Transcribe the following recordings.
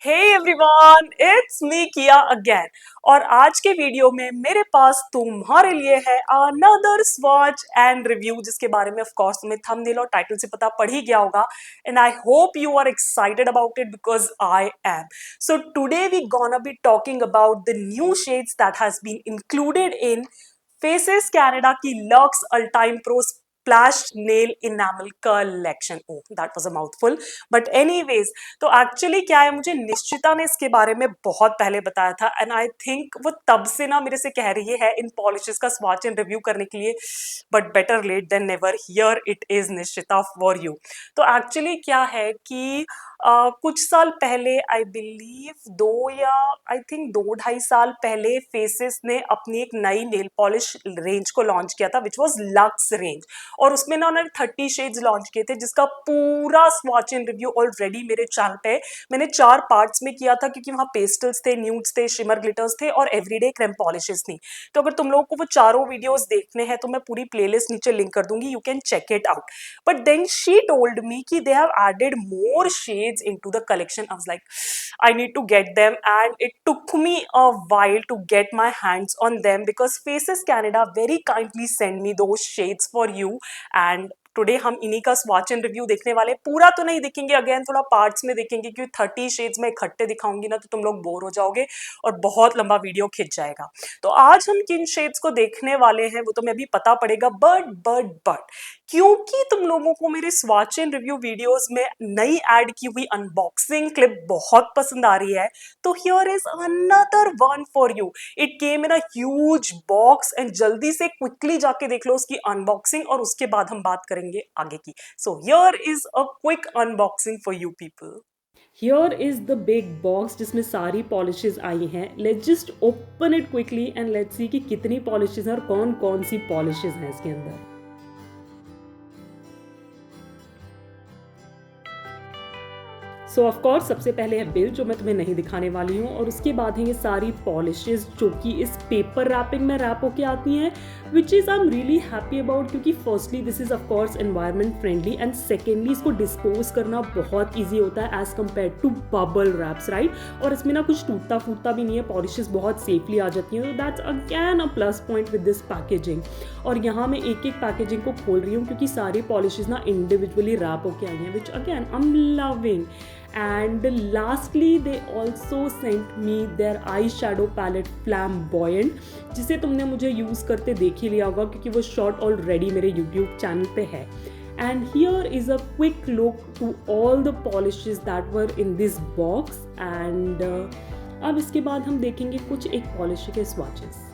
Hey everyone, it's me किया again। और आज के वीडियो में मेरे पास तुम्हारे लिए है another swatch and review, जिसके बारे में of course तुम्हें thumbnail और टाइटल से पता पड़ ही गया होगा। And I hope you are excited about it because I am. So today we gonna be talking about the new shades that has been included in Faces Canada की Lux Ultime Pro Splash Nail Enamel Collection। Oh, that was a mouthful. But anyways, तो actually क्या है, मुझे निश्चिता ने इसके बारे में बहुत पहले बताया था एंड आई थिंक वो तब से ना मेरे से कह रही है इन पॉलिशेस का स्वॉच एंड रिव्यू करने के लिए, but better late than never. Here it is Nishchita for you. तो एक्चुअली क्या है कि कुछ साल पहले, आई बिलीव आई थिंक 2-2.5 साल पहले फेसेस ने अपनी एक नई नेल पॉलिश रेंज को लॉन्च किया था, विच वॉज लक्स रेंज। और उसमें ना उन्होंने 30 शेड्स लॉन्च किए थे, जिसका पूरा स्वॉच एंड रिव्यू ऑलरेडी मेरे चैनल पे मैंने 4 पार्ट्स में किया था, क्योंकि वहाँ पेस्टल्स थे, न्यूड्स थे, शिमर ग्लिटर्स थे और एवरीडे क्रेम पॉलिशेस थी। तो अगर तुम लोगों को वो चारों वीडियोस देखने हैं तो मैं पूरी प्लेलिस्ट नीचे लिंक कर दूंगी, you can check it out. But then she told me कि they have added more shades into the collection. I was like I need to get them, and it took me a while to get my hands on them because Faces Canada very kindly sent me those shades for you। And today हम इन्हीं का swatch and review देखने वाले। पूरा तो नहीं देखेंगे, again थोड़ा पार्ट्स में देखेंगे, क्योंकि 30 शेड्स में इकट्ठे दिखाऊंगी ना तो तुम लोग बोर हो जाओगे और बहुत लंबा वीडियो खिंच जाएगा। तो आज हम किन शेड्स को देखने वाले हैं वो तो मैं अभी पता पड़ेगा, बट क्योंकि तुम लोगों को मेरे स्वॉच एंड रिव्यू वीडियोस में नई ऐड की हुई अनबॉक्सिंग क्लिप बहुत पसंद आ रही है, तो here is another one for you. It came in a huge box and जल्दी से क्विकली जाके देख लो उसकी अनबॉक्सिंग और उसके बाद हम बात करेंगे आगे की। So here is a quick unboxing for you people. Here is the big box जिसमें सारी पॉलिशेस आई हैं। Let's just open it quickly and let's see कि कितनी पॉलिशेस हैं और कौन कौन सी पॉलिशेस हैं इसके अंदर। सो ऑफ कोर्स सबसे पहले है बिल, जो मैं तुम्हें नहीं दिखाने वाली हूँ, और उसके बाद है ये सारी पॉलिशेस जो कि इस पेपर रैपिंग में रैप होके आती हैं, which is I am really happy about, क्योंकि firstly this is of course environment friendly and secondly इसको डिस्पोज करना बहुत ईजी होता है as compared to bubble wraps, right. और इसमें ना कुछ टूटता फूटता भी नहीं है, पॉलिशेस बहुत सेफली आ जाती हैं, तो that's again a plus point with this packaging. और यहाँ मैं एक एक पैकेजिंग को खोल रही हूँ क्योंकि सारी पॉलिशेस ना इंडिविजुअली रैप होके आई हैं, which again I am loving. And lastly they also sent me their eyeshadow palette Flamboyant, जिसे तुमने मुझे यूज़ करते देख ही लिया होगा क्योंकि वो शॉट ऑलरेडी मेरे YouTube चैनल पे है। And here is a quick look to all the polishes that were in this box, and अब इसके बाद हम देखेंगे कुछ एक पॉलिश के swatches।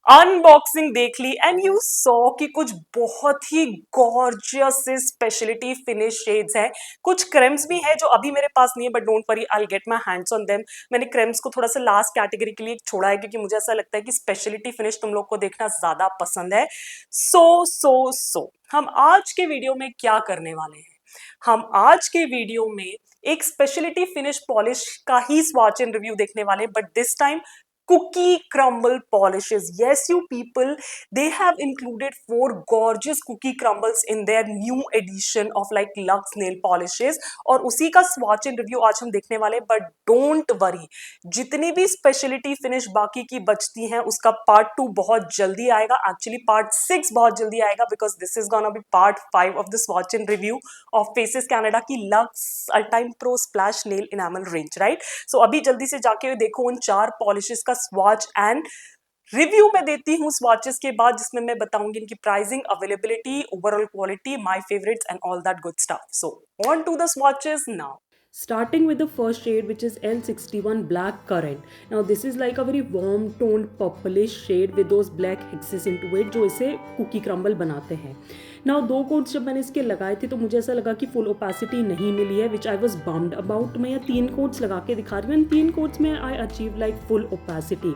अनबॉक्सिंग देख ली एंड यू सॉ कि कुछ बहुत ही गॉर्जियस से स्पेशलिटी फिनिश शेड्स हैं। कुछ क्रेम्स भी है जो अभी मेरे पास नहीं है, but don't worry, I get my hands on them. मैंने क्रेम्स को थोड़ा सा लास्ट कैटेगरी के लिए छोड़ा है क्योंकि मुझे ऐसा लगता है कि स्पेशलिटी फिनिश तुम लोग को देखना ज्यादा पसंद है। सो हम आज के वीडियो में क्या करने वाले हैं, हम आज के वीडियो में एक स्पेशलिटी फिनिश पॉलिश का ही स्वॉच एंड रिव्यू देखने वाले, but this time cookie crumble polishes. Yes, you people, they have included 4 gorgeous cookie crumbles in their new edition of like Lux nail polishes, और उसी का swatch and review आज हम देखने वाले। but don't worry, जितनी भी speciality finish बाकी की बचती हैं उसका part 2 बहुत जल्दी आएगा, actually part 6 बहुत जल्दी आएगा, because this is gonna be part 5 of the swatch and review of Faces Canada की Lux Ultime Pro Splash Nail Enamel range, right? So अभी जल्दी से जाके देखो उन 4 पॉलिशेस का स्वॉच एंड रिव्यू मैं देती हूँ स्वॉचेस के बाद, जिसमें मैं बताऊंगी इनकी pricing, availability, overall quality, my favourites and all that good stuff. So on to the swatches now. Starting with the first shade, which is L61 Black Currant. Now this is like a very warm toned purplish shade with those black hexes into it, जो इसे cookie crumble बनाते हैं। Now 2 quotes जब मैंने इसके लगाए थे तो मुझे ऐसा लगा कि फुल ओपेसिटी नहीं मिली है, विच आई वॉज बम्ड अबाउट। मैं यहाँ 3 कोट्स लगा के दिखा रही हूँ, 3 कोट्स में I achieve like full opacity.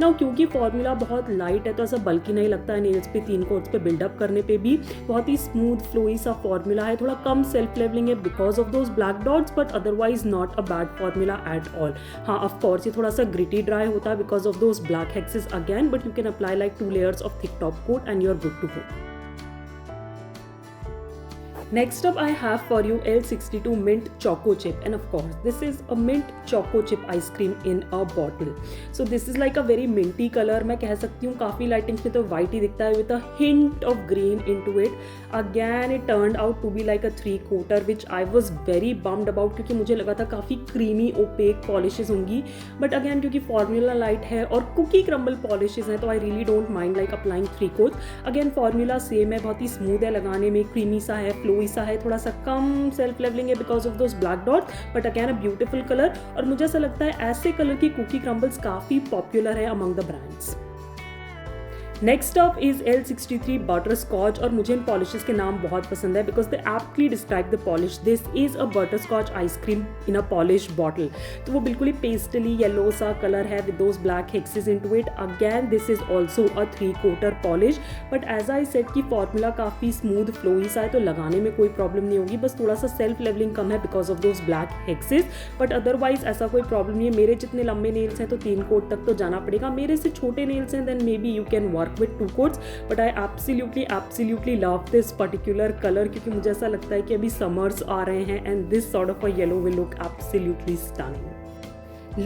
Now क्योंकि फॉर्मूला बहुत लाइट है तो ऐसा बल्कि नहीं लगता है नेल्स पे, 3 कोट्स पे बिल्डअप करने पे भी बहुत ही स्मूथ फ्लोई सा फॉर्मूला है। थोड़ा कम सेल्फ लेवलिंग है because of those black dots, but otherwise not a bad formula at all. हाँ, ऑफ कोर्स ये थोड़ा सा ग्रिटी ड्राई होता है because of those black hexes again, but you can apply like 2 layers of thick top coat and you are good to go. Next up, I have for you L62 Mint Choco Chip, and of course, this is a mint choco chip ice cream in a bottle. So this is like a very minty color. मैं कह सकती हूँ काफ़ी lightings में तो white ही दिखता है with a hint of green into it. Again, it turned out to be like a 3/4, which I was very bummed about क्योंकि मुझे लगा था काफ़ी creamy opaque polishes होंगी. But again, क्योंकि formula light है और cookie crumble polishes हैं तो I really don't mind like applying 3/4. Again, formula same है, बहुत ही smooth है लगाने में, creamy सा है, flowy सा है, थोड़ा सा कम सेल्फ लेवलिंग है because of those black dots, but again a beautiful colour. और मुझे ऐसा लगता है ऐसे कलर की कुकी क्रम्बल्स काफ़ी पॉपुलर है among the brands. Next up is L63 butter scotch, और मुझे इन पॉलिशेस के नाम बहुत पसंद है because they aptly describe the polish. This is a butter scotch ice cream in a polish bottle. तो वो बिल्कुल ही पेस्टली येलो सा कलर है with those black hexes into it. Again this is also a 3/4 polish, but as I said की formula काफ़ी smooth flowy सा है तो लगाने में कोई प्रॉब्लम नहीं होगी. बस थोड़ा सा सेल्फ लेवलिंग कम है because of those black hexes, but otherwise ऐसा कोई प्रॉब्लम नहीं है. मेरे जितने लंबे नेल्स हैं तो 3 कोट तक तो जाना पड़ेगा. मेरे से छोटे नेल्स हैं then may be you can work with 2 coats, but I absolutely love this particular color क्योंकि मुझे ऐसा लगता है कि अभी summers आ रहे हैं and this sort of a yellow will look absolutely stunning.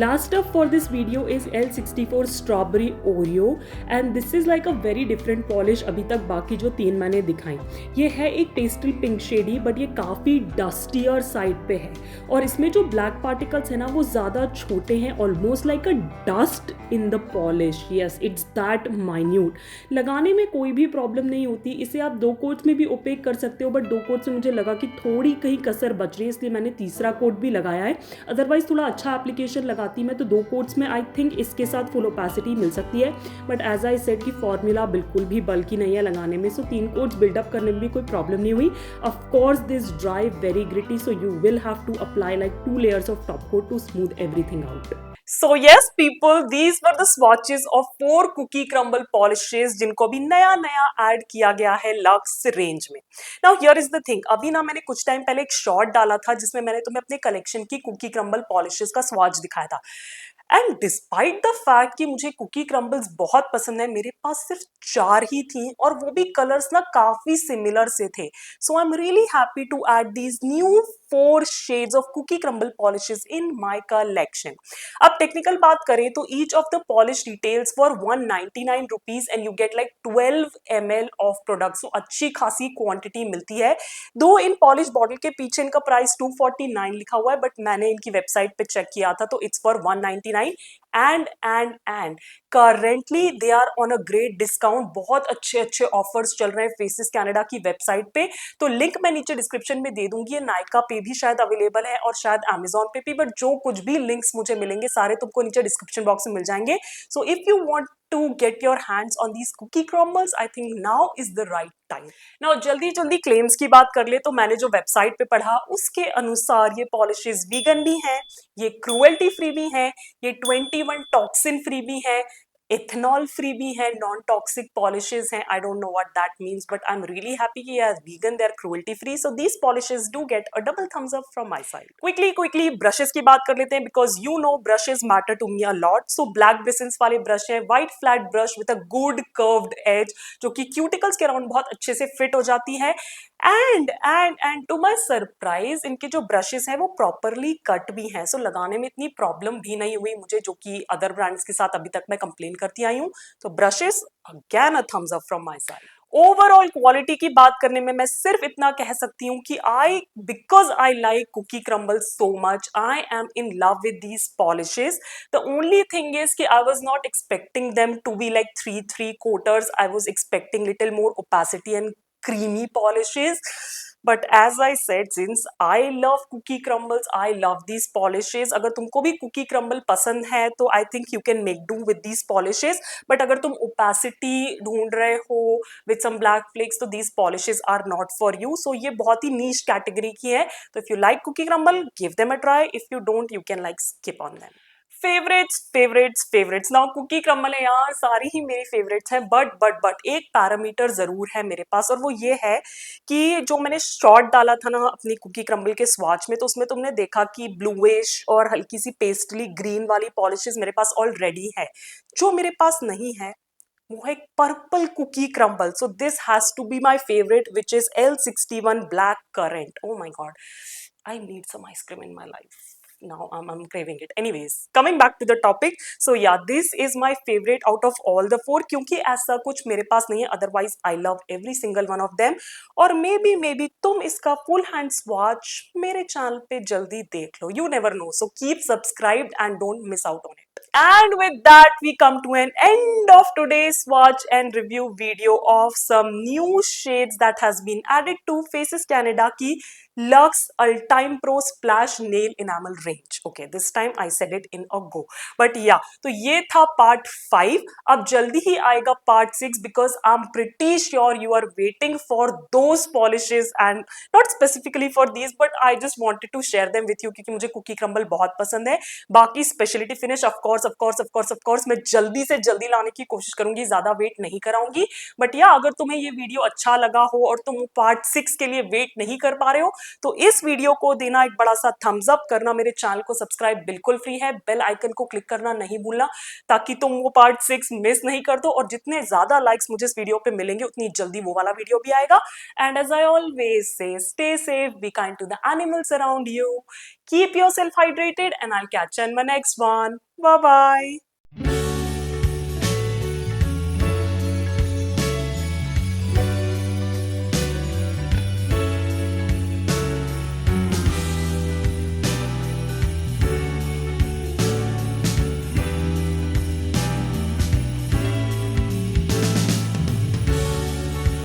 Last up for this video is L64 Strawberry Oreo, and this is like a very different polish अभी तक बाकी जो 3 मैंने दिखाई. ये है एक पेस्टल पिंक शेडी, बट ये काफ़ी डस्टियर साइड पे है और इसमें जो ब्लैक पार्टिकल्स है ना वो ज़्यादा छोटे हैं, almost like a dust in the polish. Yes, it's that minute. लगाने में कोई भी प्रॉब्लम नहीं होती. इसे आप 2 कोट्स में भी ओपेक कर सकते हो, बट 2 कोट्स से मुझे लगा कि थोड़ी कहीं कसर बच रही है, इसलिए मैंने तीसरा कोट भी लगाया है. अदरवाइज थोड़ा अच्छा एप्लीकेशन लगाती मैं तो 2 कोट्स में आई थिंक इसके साथ फुल ओपेसिटी मिल सकती है, बट एज आई सेड की फॉर्मूला बिल्कुल भी बल्कि नहीं है लगाने में, सो 3 कोट्स बिल्डअप करने में भी कोई प्रॉब्लम नहीं हुई. Of course this dry very gritty, so you will have to apply like 2 layers of top coat to smooth everything out. So yes people, these were the swatches of 4 cookie crumble polishes जिनको अभी नया नया add किया गया है lux range में. Now here is the thing, अभी ना मैंने कुछ टाइम पहले एक शॉर्ट डाला था जिसमें मैंने तुम्हें अपने कलेक्शन की कुकी क्रम्बल पॉलिशेस का स्वॉच दिखाया था. एंड डिस्पाइट द फैक्ट कि मुझे कुकी क्रम्बल्स बहुत पसंद है, मेरे पास सिर्फ 4 ही थी और वो भी कलर्स ना काफी सिमिलर से थे. So I am really happy to add these new 4 shades of cookie crumble polishes in my collection. अब टेक्निकल बात करें तो each of the polish retails for 199 rupees and you get like 12 ml of product. So अच्छी खासी quantity मिलती है. दो इन polish bottle के पीछे इनका प्राइस 249 लिखा हुआ है, बट मैंने इनकी वेबसाइट पे चेक किया था तो it's for 199 and currently they are on a great discount. बहुत अच्छे ऑफर्स चल रहे हैं फेसेस कनाडा की वेबसाइट पे, तो लिंक मैं नीचे डिस्क्रिप्शन में दे दूंगी. ये नायका पे भी शायद अवेलेबल है और शायद अमेजोन पे भी, बट जो कुछ भी लिंक्स मुझे मिलेंगे सारे तुमको नीचे डिस्क्रिप्शन बॉक्स में मिल जाएंगे. So if you want to get your hands on these cookie crumbles, I think now is the right time. Now जल्दी क्लेम्स की बात कर ले तो मैंने जो वेबसाइट पे पढ़ा उसके अनुसार ये पॉलिशेस वीगन भी हैं, ये क्रूएल्टी फ्री भी हैं, ये 21 टॉक्सिन फ्री भी हैं, इथेनॉल फ्री भी है, नॉन टॉक्सिक पॉलिशेस हैं. I don't know what that means, but I am really happy कि यार vegan, they are cruelty free. So these polishes do get a double thumbs up from my side. Quickly brushes की बात कर लेते हैं because you know brushes matter to me a lot. So black bristles वाले brush है, white flat brush with a good curved edge जो कि cuticles के अराउंड बहुत अच्छे से फिट हो जाती है. एंड टू माई सरप्राइज इनके जो ब्रशेस हैं वो प्रॉपरली कट भी हैं, सो लगाने में इतनी प्रॉब्लम भी नहीं हुई मुझे, जो कि अदर ब्रांड्स के साथ अभी तक मैं कंप्लेन करती आई हूँ. तो brushes again a thumbs up from my side. Overall quality की बात करने में मैं सिर्फ इतना कह सकती हूँ कि because I like cookie crumble so much, I am in love with these polishes. The only thing is कि I was not expecting them to be like 3 coaters. I was expecting little more opacity and creamy polishes, but as I said, since I love cookie crumbles, I love these polishes. अगर तुमको भी cookie crumble पसंद है तो I think you can make do with these polishes, but अगर तुम opacity ढूंढ रहे हो with some black flakes तो these polishes are not for you. So ये बहुत ही niche category की है, तो if you like cookie crumble, give them a try. If you don't, you can like skip on them. Favourites now cookie crumble है यार, सारी ही मेरी favourites हैं, बट एक पैरामीटर जरूर है मेरे पास और वो ये है कि जो मैंने शॉट डाला था ना अपनी कुकी क्रम्बल के स्वाच में, तो उसमें तुमने देखा कि ब्लूइश और हल्की सी पेस्टली ग्रीन वाली पॉलिशेस मेरे पास ऑलरेडी है. जो मेरे पास नहीं है वो है purple cookie crumble. So this has to be my favorite, which is L61 Black Currant. Oh my god, I need some ice cream in my life. Now I'm craving it. Anyways, coming back to the topic. So yeah, this is my favorite out of all the four क्योंकि ऐसा कुछ मेरे पास नहीं है. Otherwise, I love every single one of them. और maybe तुम इसका full hand swatch मेरे चैनल पे जल्दी देख लो. You never know. So keep subscribed and don't miss out on it. And with that, we come to an end of today's watch and review video of some new shades that has been added to Faces Canada की Lux Ultime Pro Splash Nail Enamel Range. Okay, this time I said it in a go. But yeah, तो ये था part 5. अब जल्दी ही आएगा part 6 because I'm pretty sure you are waiting for those polishes and not specifically for these, but I just wanted to share them with you क्योंकि मुझे cookie crumble बहुत पसंद है. बाकी स्पेशलिटी फिनिश ऑफ कोर्स मैं जल्दी से जल्दी लाने की कोशिश करूंगी, ज्यादा वेट नहीं कराऊंगी. बट या अगर तुम्हें ये वीडियो अच्छा लगा हो और तुम पार्ट 6 के लिए वेट नहीं कर पा रहे हो तो इस वीडियो को देना एक बड़ा सा थम्स अप करना, मेरे चैनल को सब्सक्राइब बिल्कुल फ्री है, बेल आइकन को क्लिक करना नहीं भूलना ताकि तुम वो पार्ट 6 मिस नहीं कर दो. और जितने ज्यादा लाइक्स मुझे इस वीडियो पे मिलेंगे उतनी जल्दी वो वाला वीडियो भी आएगा. And as I always say, stay safe, be kind to the animals around you. Keep yourself hydrated and I'll catch you in my next one. Bye bye.